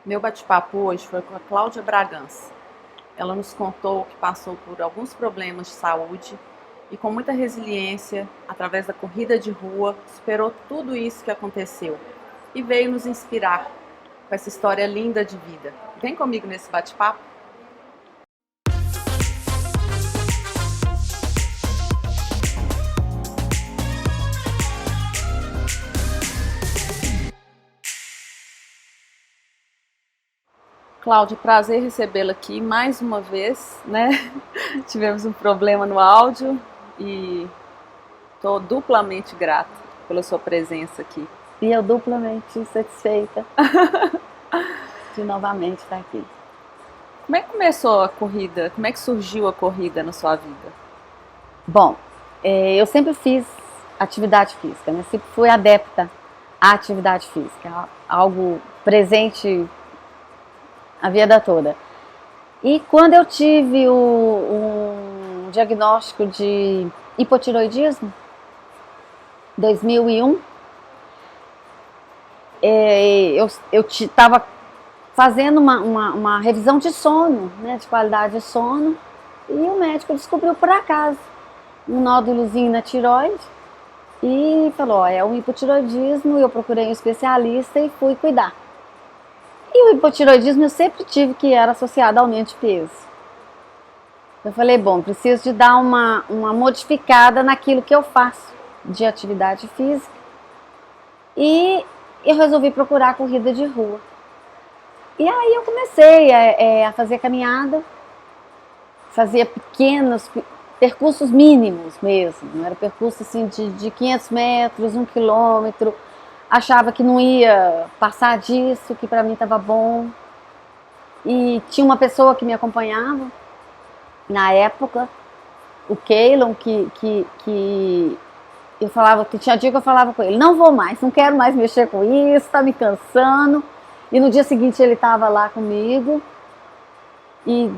Meu bate-papo hoje foi com a Cláudia Bragança. Ela nos contou que passou por alguns problemas de saúde e, com muita resiliência, através da corrida de rua, superou tudo isso que aconteceu e veio nos inspirar com essa história linda de vida. Vem comigo nesse bate-papo? Cláudia, prazer recebê-la aqui mais uma vez, né? Tivemos um problema no áudio e estou duplamente grata pela sua presença aqui. E eu duplamente satisfeita de novamente estar aqui. Como é que começou a corrida? Como é que surgiu a corrida na sua vida? Bom, eu sempre fiz atividade física, né? Sempre fui adepta à atividade física, algo presente a vida toda. E quando eu tive um diagnóstico de hipotiroidismo, 2001, eu estava fazendo uma revisão de sono, né, de qualidade de sono, e o médico descobriu por acaso um nódulozinho na tireoide e falou, é um hipotiroidismo. Eu procurei um especialista e fui cuidar. E o hipotiroidismo eu sempre tive que era associado ao aumento de peso. Eu falei, bom, preciso de dar uma modificada naquilo que eu faço de atividade física, e eu resolvi procurar corrida de rua. E aí eu comecei a fazer caminhada, fazia pequenos percursos mínimos mesmo, não era percurso assim de 500 metros, 1 quilômetro, achava que não ia passar disso, que para mim estava bom. E tinha uma pessoa que me acompanhava, na época, o Keilon, que eu falava, que tinha dia que eu falava com ele, não vou mais, não quero mais mexer com isso, está me cansando. E no dia seguinte ele estava lá comigo e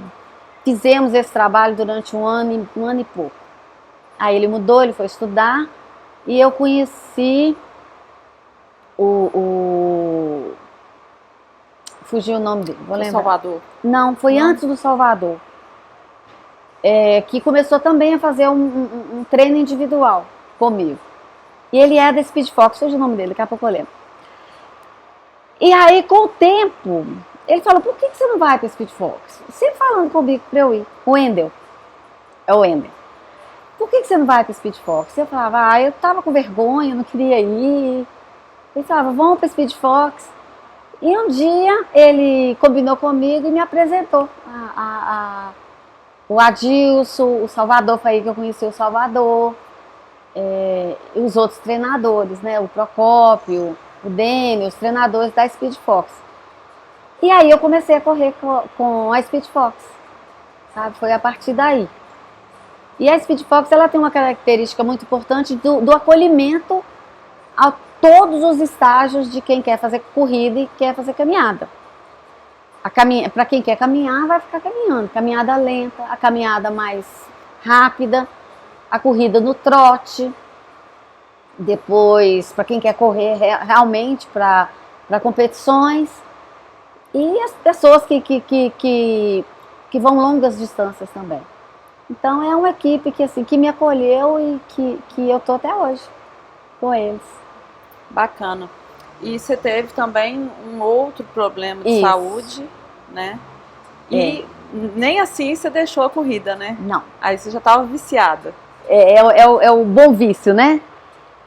fizemos esse trabalho durante um ano e pouco. Aí ele mudou, ele foi estudar e eu conheci fugiu o nome dele, vou lembrar. Salvador? Não, foi antes do Salvador. Que começou também a fazer um treino individual comigo. E ele é da Speed Fox, fugiu o nome dele, daqui a pouco eu lembro. E aí, com o tempo, ele falou, por que você não vai para Speed Fox? Sempre falando comigo para eu ir. O Wendel. É o Wendel. Por que você não vai para Speed Fox? Eu falava, eu tava com vergonha, não queria ir. Ele falava, vamos para Speed Fox. E um dia ele combinou comigo e me apresentou o Adilson, o Salvador, foi aí que eu conheci o Salvador, e os outros treinadores, né? O Procópio, o Dênio, os treinadores da Speed Fox. E aí eu comecei a correr com a Speed Fox, sabe? Foi a partir daí. E a Speed Fox, ela tem uma característica muito importante do acolhimento a todos os estágios de quem quer fazer corrida e quer fazer caminhada. Para quem quer caminhar, vai ficar caminhando. Caminhada lenta, a caminhada mais rápida, a corrida no trote. Depois, para quem quer correr realmente para competições. E as pessoas que vão longas distâncias também. Então é uma equipe que me acolheu e que eu tô até hoje com eles. Bacana. E você teve também um outro problema de saúde, né? E nem assim você deixou a corrida, né? Não. Aí você já estava viciada. É o bom vício, né?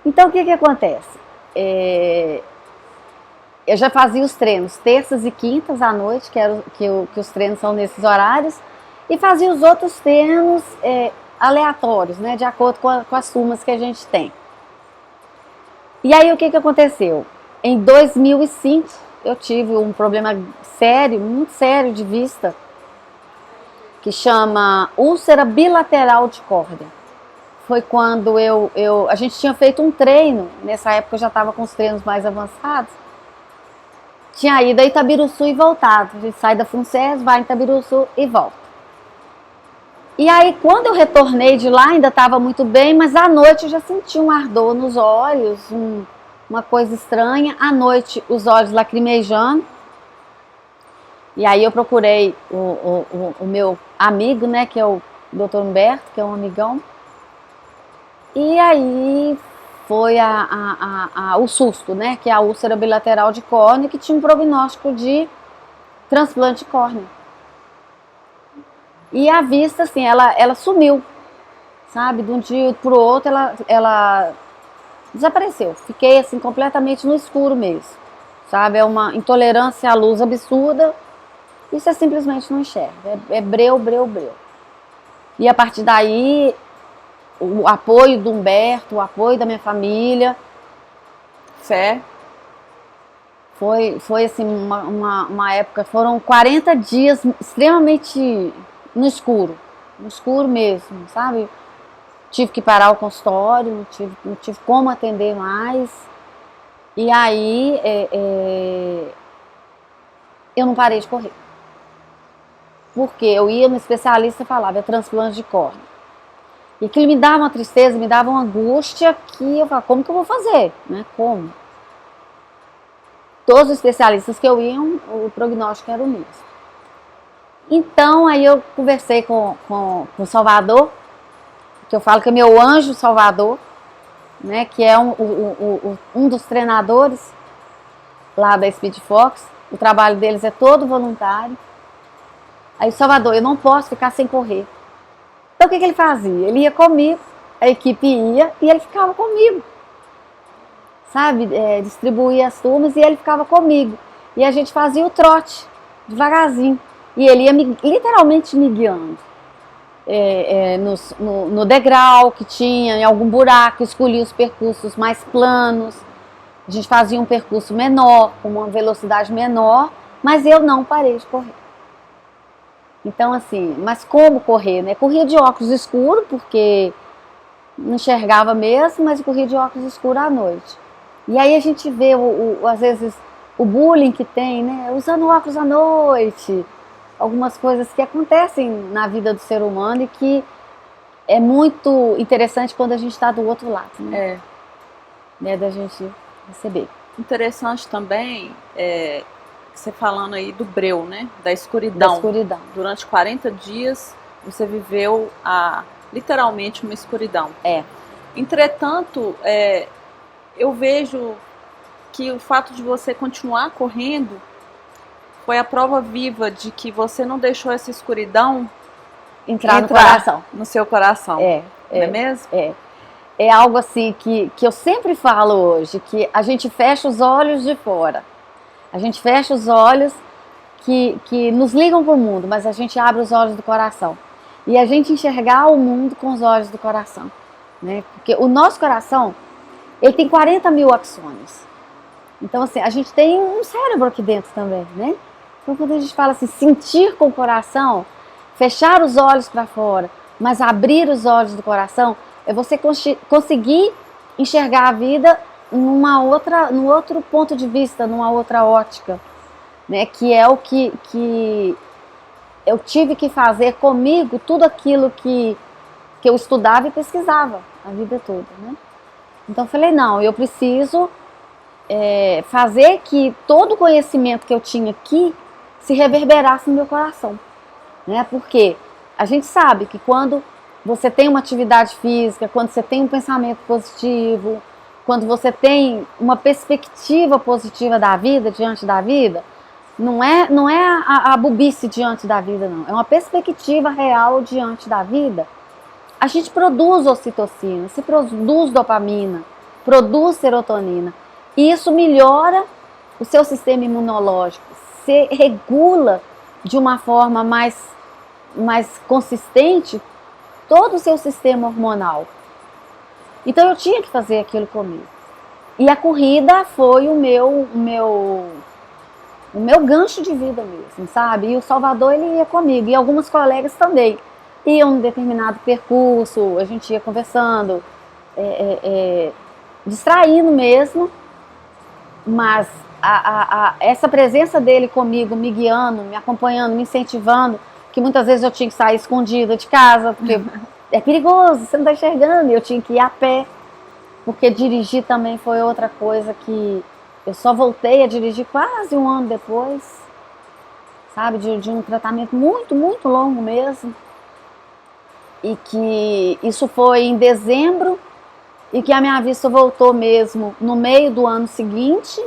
Então o que acontece? Eu já fazia os treinos terças e quintas à noite, que os treinos são nesses horários, e fazia os outros treinos aleatórios, né? De acordo com as turmas que a gente tem. E aí o que aconteceu? Em 2005 eu tive um problema sério, muito sério de vista, que chama úlcera bilateral de córnea. Foi quando a gente tinha feito um treino, nessa época eu já estava com os treinos mais avançados, tinha ido a Itabiruçu e voltado. A gente sai da FUNCES, vai em Itabiruçu e volta. E aí quando eu retornei de lá ainda estava muito bem, mas à noite eu já senti um ardor nos olhos, uma coisa estranha. À noite os olhos lacrimejando. E aí eu procurei o meu amigo, né, que é o Dr. Humberto, que é um amigão. E aí foi o susto, né, que é a úlcera bilateral de córnea, que tinha um prognóstico de transplante de córnea. E a vista, assim, ela sumiu, sabe? De um dia pro outro ela desapareceu. Fiquei, assim, completamente no escuro mesmo, sabe? É uma intolerância à luz absurda. E você simplesmente não enxerga. É breu, breu, breu. E a partir daí, o apoio do Humberto, o apoio da minha família. Fé. Foi assim, uma época, foram 40 dias extremamente no escuro mesmo, sabe? Tive que parar o consultório, não tive como atender mais. E aí, eu não parei de correr. Porque eu ia no especialista e falava, é transplante de córnea. E aquilo me dava uma tristeza, me dava uma angústia que eu falava, como que eu vou fazer? Né? Como? Todos os especialistas que eu ia, o prognóstico era o mesmo. Então, aí eu conversei com o Salvador, que eu falo que é meu anjo Salvador, né, que é um dos treinadores lá da Speed Fox. O trabalho deles é todo voluntário. Aí, Salvador, eu não posso ficar sem correr. Então, o que ele fazia? Ele ia comigo, a equipe ia e ele ficava comigo. Sabe, distribuía as turmas e ele ficava comigo. E a gente fazia o trote, devagarzinho. E ele ia literalmente me guiando. No degrau que tinha, em algum buraco, escolhia os percursos mais planos. A gente fazia um percurso menor, com uma velocidade menor, mas eu não parei de correr. Então, assim, mas como correr, né? Corria de óculos escuros, porque não enxergava mesmo, mas corria de óculos escuros à noite. E aí a gente vê, às vezes, o bullying que tem, né? Usando óculos à noite, algumas coisas que acontecem na vida do ser humano e que é muito interessante quando a gente está do outro lado, né? Né, da gente receber. Interessante também, você falando aí do breu, né? Da escuridão. Da escuridão. Durante 40 dias você viveu literalmente uma escuridão. Entretanto, eu vejo que o fato de você continuar correndo foi a prova viva de que você não deixou essa escuridão entrar no coração. No seu coração. Não é mesmo? É algo assim que eu sempre falo hoje, que a gente fecha os olhos de fora. A gente fecha os olhos que nos ligam para o mundo, mas a gente abre os olhos do coração. E a gente enxergar o mundo com os olhos do coração. Né? Porque o nosso coração, ele tem 40 mil axônios. Então, assim, a gente tem um cérebro aqui dentro também, né? Então, quando a gente fala assim, sentir com o coração, fechar os olhos para fora, mas abrir os olhos do coração, é você conseguir enxergar a vida num outro ponto de vista, numa outra ótica, né? Que é o que eu tive que fazer comigo, tudo aquilo que eu estudava e pesquisava a vida toda, né? Então eu falei, não, eu preciso fazer que todo o conhecimento que eu tinha aqui se reverberasse no meu coração, né? Porque a gente sabe que quando você tem uma atividade física, quando você tem um pensamento positivo, quando você tem uma perspectiva positiva da vida, diante da vida, não é a bobice diante da vida, não. É uma perspectiva real diante da vida. A gente produz ocitocina, se produz dopamina, produz serotonina. E isso melhora o seu sistema imunológico, se regula de uma forma mais consistente todo o seu sistema hormonal. Então eu tinha que fazer aquilo comigo. E a corrida foi o meu gancho de vida mesmo, sabe? E o Salvador, ele ia comigo, e algumas colegas também. Iam em determinado percurso, a gente ia conversando, distraindo mesmo, mas essa presença dele comigo, me guiando, me acompanhando, me incentivando, que muitas vezes eu tinha que sair escondida de casa, porque é perigoso, você não está enxergando, e eu tinha que ir a pé, porque dirigir também foi outra coisa que eu só voltei a dirigir quase um ano depois, sabe? De um tratamento muito, muito longo mesmo. E que isso foi em dezembro e que a minha vista voltou mesmo no meio do ano seguinte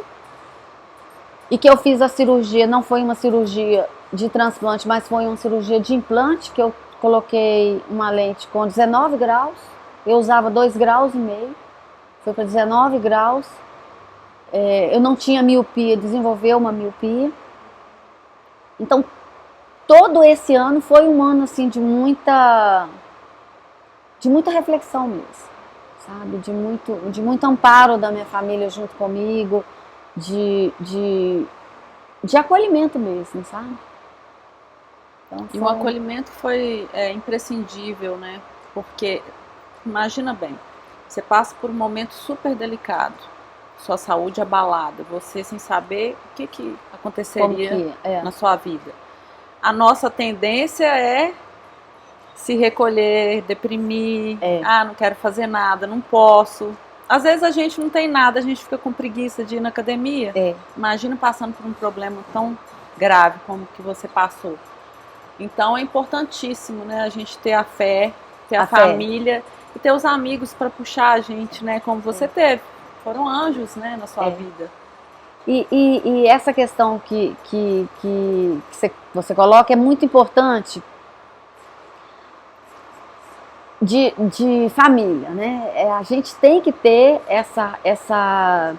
e que eu fiz a cirurgia, não foi uma cirurgia de transplante, mas foi uma cirurgia de implante, que eu coloquei uma lente com 19 graus, eu usava 2,5 graus, foi para 19 graus, eu não tinha miopia, desenvolveu uma miopia. Então, todo esse ano foi um ano assim de muita reflexão mesmo, sabe? De muito amparo da minha família junto comigo, de acolhimento mesmo, sabe? Então, E o acolhimento foi imprescindível, né? Porque, imagina bem, você passa por um momento super delicado, sua saúde abalada, você sem saber o que aconteceria na sua vida. A nossa tendência é se recolher, deprimir, não quero fazer nada, não posso. Às vezes a gente não tem nada, a gente fica com preguiça de ir na academia. Imagina passando por um problema tão grave como que você passou. Então é importantíssimo, né, a gente ter a fé, ter a família e ter os amigos para puxar a gente, né, como você teve. Foram anjos, né, na sua vida. E essa questão que você coloca é muito importante de família, né? A gente tem que ter essa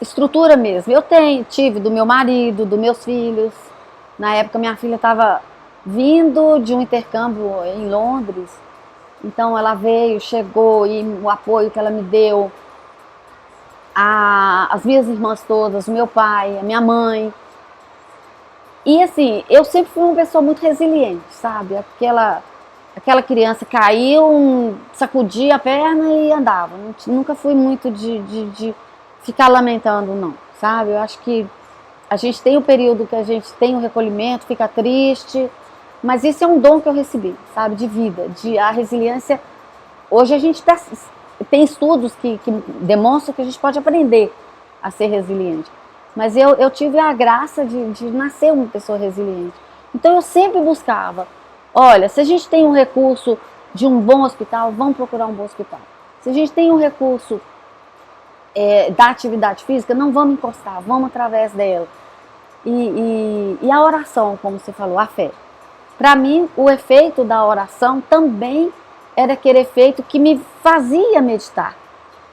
estrutura mesmo. Eu tive do meu marido, dos meus filhos. Na época minha filha estava vindo de um intercâmbio em Londres, então ela veio, chegou, e o apoio que ela me deu, as minhas irmãs todas, o meu pai, a minha mãe. E assim, eu sempre fui uma pessoa muito resiliente, sabe? Aquela criança caiu, sacudia a perna e andava. Nunca fui muito de ficar lamentando, não, sabe? Eu acho que a gente tem o período que a gente tem o recolhimento, fica triste, mas isso é um dom que eu recebi, sabe? De vida, a resiliência. Hoje a gente tem estudos que demonstram que a gente pode aprender a ser resiliente. Mas eu tive a graça de nascer uma pessoa resiliente. Então eu sempre buscava, olha, se a gente tem um recurso de um bom hospital, vamos procurar um bom hospital. Se a gente tem um recurso da atividade física, não vamos encostar, vamos através dela. E a oração, como você falou, a fé. Para mim, o efeito da oração também era aquele efeito que me fazia meditar.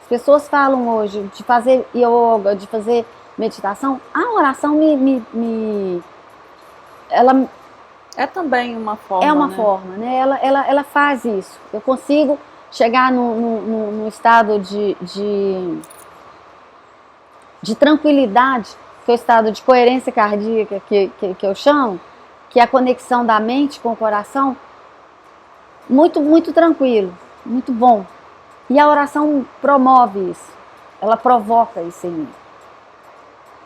As pessoas falam hoje de fazer yoga, de fazer meditação. A oração ela é também uma forma. É uma forma, né? Ela faz isso. Eu consigo chegar num estado de tranquilidade, que é o estado de coerência cardíaca que eu chamo, que é a conexão da mente com o coração, muito, muito tranquilo, muito bom. E a oração promove isso, ela provoca isso em mim.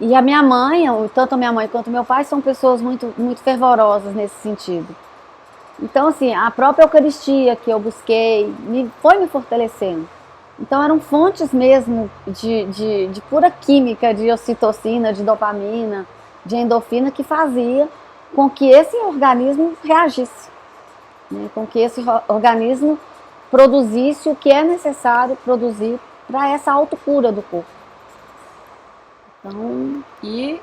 E a minha mãe, tanto a minha mãe quanto meu pai, são pessoas muito, muito fervorosas nesse sentido. Então, assim, a própria Eucaristia que eu busquei foi me fortalecendo. Então, eram fontes mesmo de pura química, de ocitocina, de dopamina, de endorfina, que fazia com que esse organismo reagisse, né? Com que esse organismo produzisse o que é necessário produzir para essa autocura do corpo. Então, e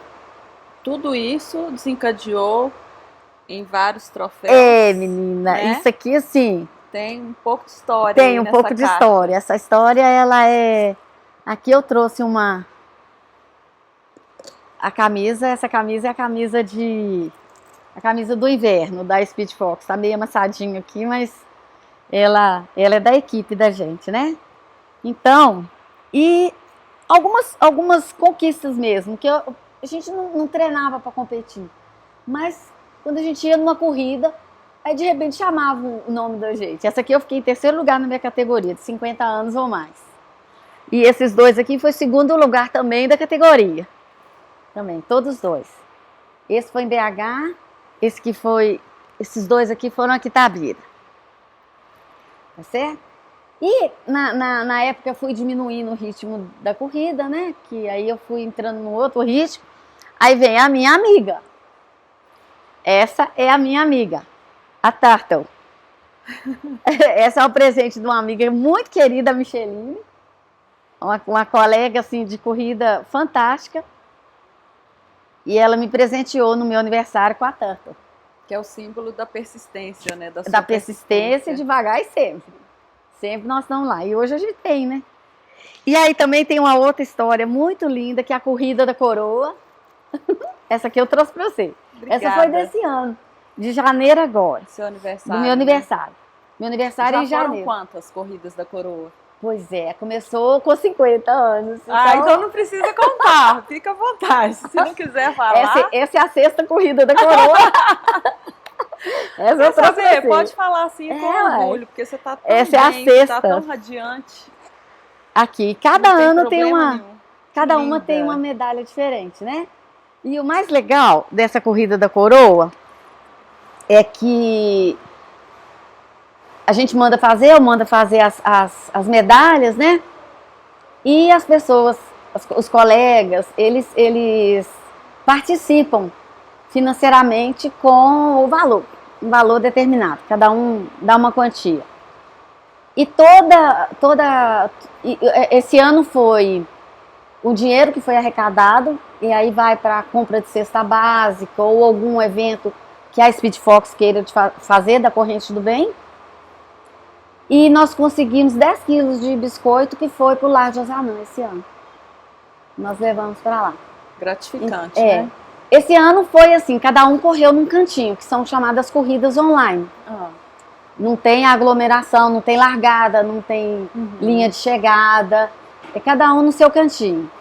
tudo isso desencadeou em vários troféus. Menina, né? Isso aqui assim... Tem um pouco de história. Tem um pouco de história. Essa história, ela é... Aqui eu trouxe a camisa, essa camisa é a camisa do inverno, da Speed Fox. Tá meio amassadinho aqui, mas ela é da equipe da gente, né? Então, e algumas conquistas mesmo, que a gente não treinava para competir. Mas quando a gente ia numa corrida, aí de repente chamavam o nome da gente. Essa aqui eu fiquei em terceiro lugar na minha categoria, de 50 anos ou mais. E esses dois aqui foi segundo lugar também da categoria. Também, todos dois. Esse foi em BH, esses dois aqui foram aqui em Itabira. Tá certo? E na época eu fui diminuindo o ritmo da corrida, né? Que aí eu fui entrando no outro ritmo. Aí vem a minha amiga. essa é a minha amiga, a Turtle. Essa é o presente de uma amiga muito querida, a Micheline. Uma colega assim, de corrida fantástica. E ela me presenteou no meu aniversário com a Turtle. Que é o símbolo da persistência, né? Da persistência, devagar e sempre. Sempre nós estamos lá. E hoje a gente tem, né? E aí também tem uma outra história muito linda, que é a corrida da coroa. Essa aqui eu trouxe para você. Obrigada. Essa foi desse ano, de janeiro agora. Seu aniversário. Do meu aniversário. Meu aniversário é em janeiro. Já foram quantas corridas da coroa? Pois é, começou com 50 anos. Então não precisa contar, fica à vontade. Se não quiser falar. Essa é a sexta corrida da coroa. Você pode falar assim com orgulho, porque você está tão essa bem, é a sexta. Tá tão radiante. Aqui, cada ano tem uma. Nenhum. Cada uma tem uma medalha diferente, né? E o mais legal dessa corrida da coroa é que a gente manda fazer as medalhas, né? E as pessoas, os colegas, eles participam financeiramente com o valor, um valor determinado. Cada um dá uma quantia. E esse ano foi o dinheiro que foi arrecadado, e aí vai para a compra de cesta básica ou algum evento que a Speed Fox queira fazer da Corrente do Bem. E nós conseguimos 10 quilos de biscoito que foi para o Lar de Osanã esse ano. Nós levamos para lá. Gratificante, né? Esse ano foi assim, cada um correu num cantinho, que são chamadas corridas online. Não tem aglomeração, não tem largada, não tem linha de chegada. É cada um no seu cantinho.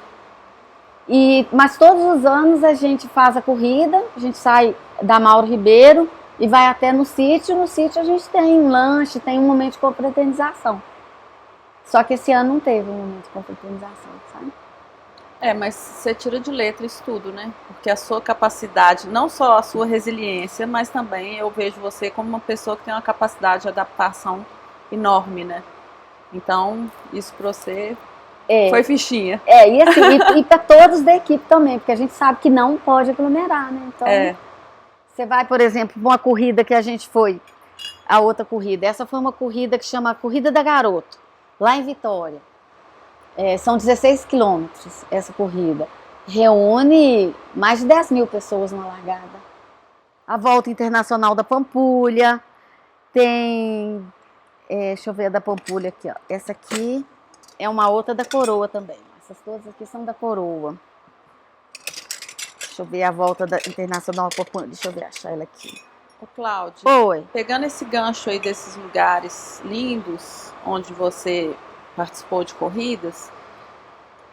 Mas todos os anos a gente faz a corrida, a gente sai da Mauro Ribeiro e vai até no sítio. No sítio a gente tem um lanche, tem um momento de confraternização. Só que esse ano não teve um momento de confraternização, sabe? Mas você tira de letra isso tudo, né? Porque a sua capacidade, não só a sua resiliência, mas também eu vejo você como uma pessoa que tem uma capacidade de adaptação enorme, né? Então, isso para você foi fichinha. E assim, e para todos da equipe também, porque a gente sabe que não pode aglomerar, né? Então, você vai, por exemplo, uma corrida que a gente foi, a outra corrida. Essa foi uma corrida que chama Corrida da Garoto, lá em Vitória. São 16 quilômetros essa corrida. Reúne mais de 10 mil pessoas na largada. A Volta Internacional da Pampulha. Tem... deixa eu ver a da Pampulha aqui, ó. Essa aqui é uma outra da Coroa também. Essas todas aqui são da Coroa. Deixa eu ver a Volta da Internacional da Pampulha. Deixa eu ver, achar ela aqui. Ô, Cláudia, pegando esse gancho aí desses lugares lindos, onde você participou de corridas,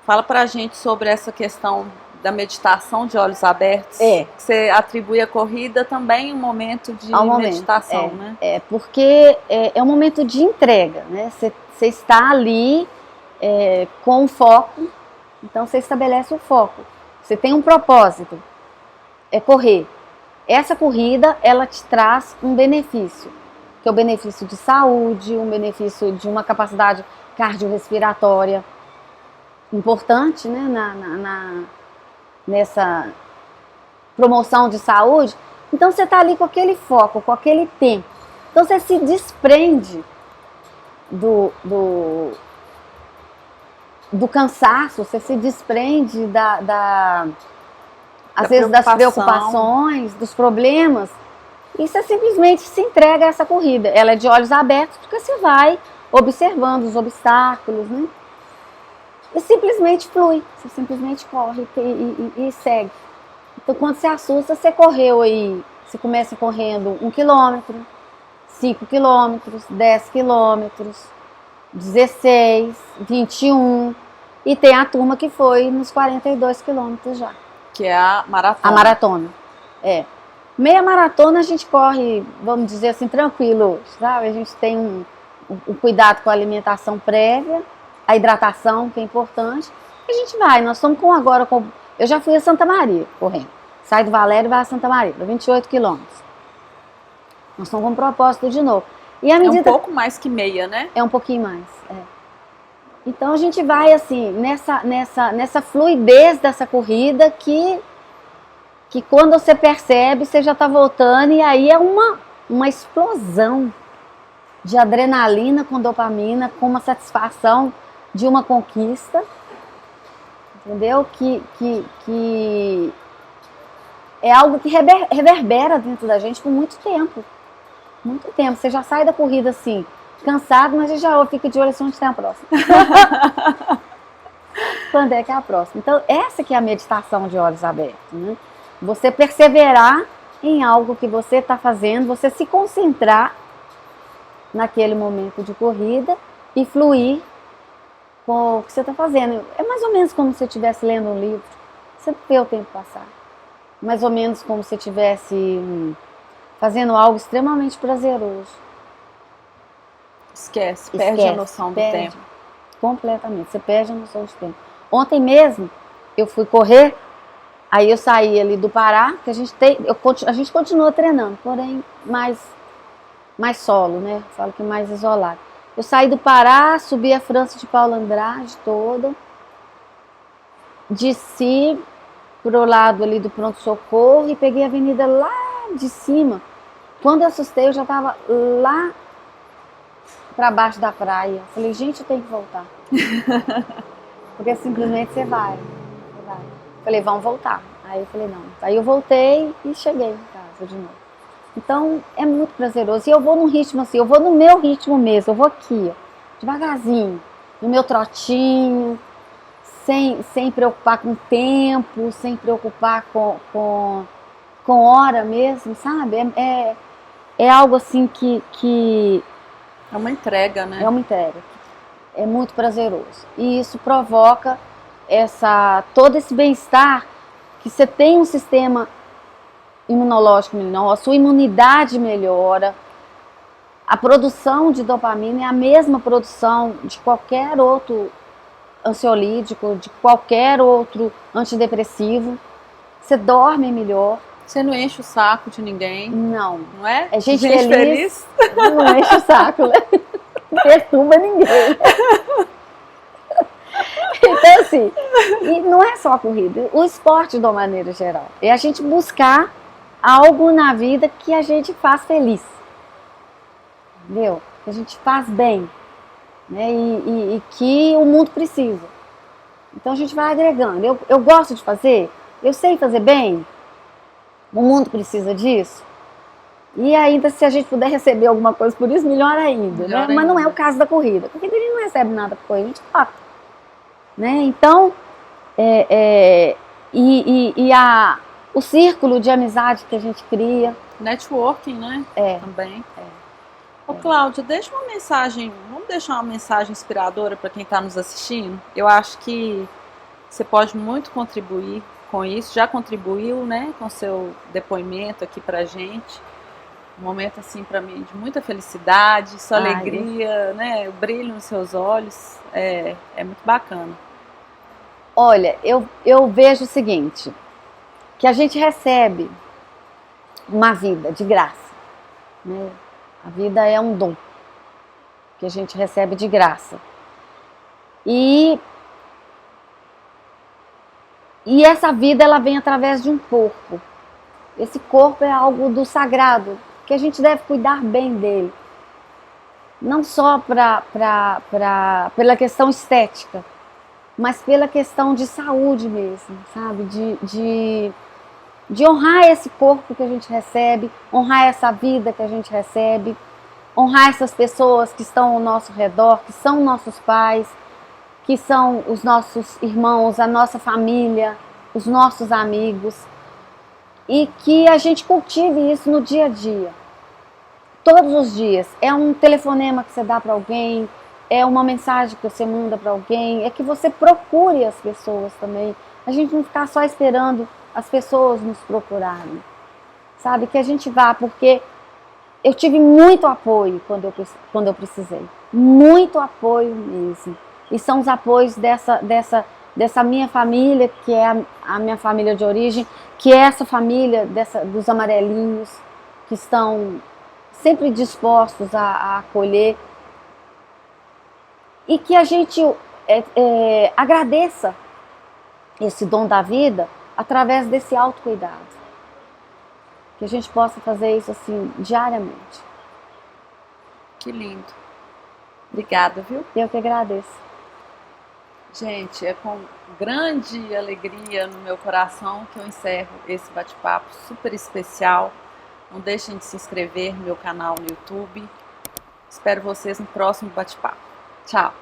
fala pra gente sobre essa questão da meditação de olhos abertos. Você atribui a corrida também um momento de meditação, né? Porque é um momento de entrega, né? Você está ali com foco, então você estabelece o foco. Você tem um propósito, é correr. Essa corrida, ela te traz um benefício, que é o benefício de saúde, um benefício de uma capacidade cardiorrespiratória importante, né, nessa promoção de saúde. Então você está ali com aquele foco, com aquele tempo. Então você se desprende do cansaço, você se desprende às vezes das preocupações, dos problemas, e você simplesmente se entrega a essa corrida. Ela é de olhos abertos, porque você vai observando os obstáculos, né? E simplesmente flui, você simplesmente corre e segue. Então, quando você assusta, você correu aí, você começa correndo 1 quilômetro, 5 quilômetros, 10 quilômetros, 16, 21, e tem a turma que foi nos 42 quilômetros já. Que é a maratona. A maratona, Meia maratona a gente corre, vamos dizer assim, tranquilo, sabe? A gente tem um cuidado com a alimentação prévia, a hidratação, que é importante. A gente vai, nós estamos agora com... Eu já fui a Santa Maria correndo. Sai do Valério e vai a Santa Maria, 28 quilômetros. Nós estamos com um propósito de novo. E a medida... É um pouco mais que meia, né? É um pouquinho mais, Então a gente vai assim, nessa fluidez dessa corrida que que quando você percebe, você já está voltando e aí é uma explosão de adrenalina com dopamina, com uma satisfação de uma conquista, entendeu? Que é algo que reverbera dentro da gente por muito tempo. Muito tempo. Você já sai da corrida assim, cansado, mas já fica de olho assim, onde tem a próxima. Quando é que é a próxima? Então, essa que é a meditação de olhos abertos, né? Você perseverar em algo que você está fazendo, você se concentrar naquele momento de corrida e fluir com o que você está fazendo. É mais ou menos como se você estivesse lendo um livro. Você vê o tempo passar. Mais ou menos como se você estivesse fazendo algo extremamente prazeroso. Esquece, perde a noção do tempo. Completamente, você perde a noção do tempo. Ontem mesmo, eu fui correr, aí eu saí ali do Pará, que a gente continua treinando, porém mais solo, né? Falo que mais isolado. Eu saí do Pará, subi a França de Paula Andrade toda, desci pro lado ali do pronto-socorro e peguei a avenida lá de cima. Quando eu assustei, eu já estava lá para baixo da praia. Falei, gente, eu tenho que voltar. Porque simplesmente você vai. Falei, vamos voltar. Aí eu falei, não. Aí eu voltei e cheguei em casa de novo. Então, é muito prazeroso. E eu vou num ritmo assim, eu vou no meu ritmo mesmo. Eu vou aqui, ó, devagarzinho, no meu trotinho, sem preocupar com tempo, sem preocupar com hora mesmo, sabe? É algo assim que... É uma entrega, né? É uma entrega. É muito prazeroso. E isso provoca todo esse bem-estar, que você tem um sistema imunológico melhor, a sua imunidade melhora, a produção de dopamina é a mesma produção de qualquer outro ansiolítico, de qualquer outro antidepressivo. Você dorme melhor. Você não enche o saco de ninguém. Não. Não é? É gente feliz. Não enche o saco, né? Não perturba ninguém. Então, assim, e não é só a corrida, o esporte de uma maneira geral. É a gente buscar algo na vida que a gente faz feliz. Entendeu? Que a gente faz bem. Né? E que o mundo precisa. Então a gente vai agregando. Eu gosto de fazer, eu sei fazer bem, o mundo precisa disso. E ainda, se a gente puder receber alguma coisa por isso, melhor ainda. Melhor, né? Mas não é o caso da corrida. Porque a gente não recebe nada por corrida, a gente toca. Né? Então, o círculo de amizade que a gente cria. Networking, né? Também. Ô, Cláudia, deixa uma mensagem, vamos deixar uma mensagem inspiradora para quem está nos assistindo? Eu acho que você pode muito contribuir com isso, já contribuiu, né, com seu depoimento aqui pra gente. Um momento, assim, para mim, de muita felicidade, sua alegria, né, o brilho nos seus olhos, é muito bacana. Olha, eu vejo o seguinte, que a gente recebe uma vida de graça, né? A vida é um dom que a gente recebe de graça. E essa vida, ela vem através de um corpo. Esse corpo é algo do sagrado, que a gente deve cuidar bem dele. Não só pela questão estética, mas pela questão de saúde mesmo, sabe? De honrar esse corpo que a gente recebe, honrar essa vida que a gente recebe, honrar essas pessoas que estão ao nosso redor, que são nossos pais, que são os nossos irmãos, a nossa família, os nossos amigos, e que a gente cultive isso no dia a dia, todos os dias. É um telefonema que você dá para alguém, é uma mensagem que você manda para alguém, é que você procure as pessoas também, a gente não ficar só esperando as pessoas nos procurarem, sabe? Que a gente vá, porque eu tive muito apoio quando eu precisei, muito apoio mesmo. E são os apoios dessa minha família, que é a minha família de origem, que é essa família dos amarelinhos, que estão sempre dispostos a acolher. E que a gente agradeça esse dom da vida através desse autocuidado. Que a gente possa fazer isso assim diariamente. Que lindo. Obrigada, viu? Eu que agradeço. Gente, é com grande alegria no meu coração que eu encerro esse bate-papo super especial. Não deixem de se inscrever no meu canal no YouTube. Espero vocês no próximo bate-papo. Tchau!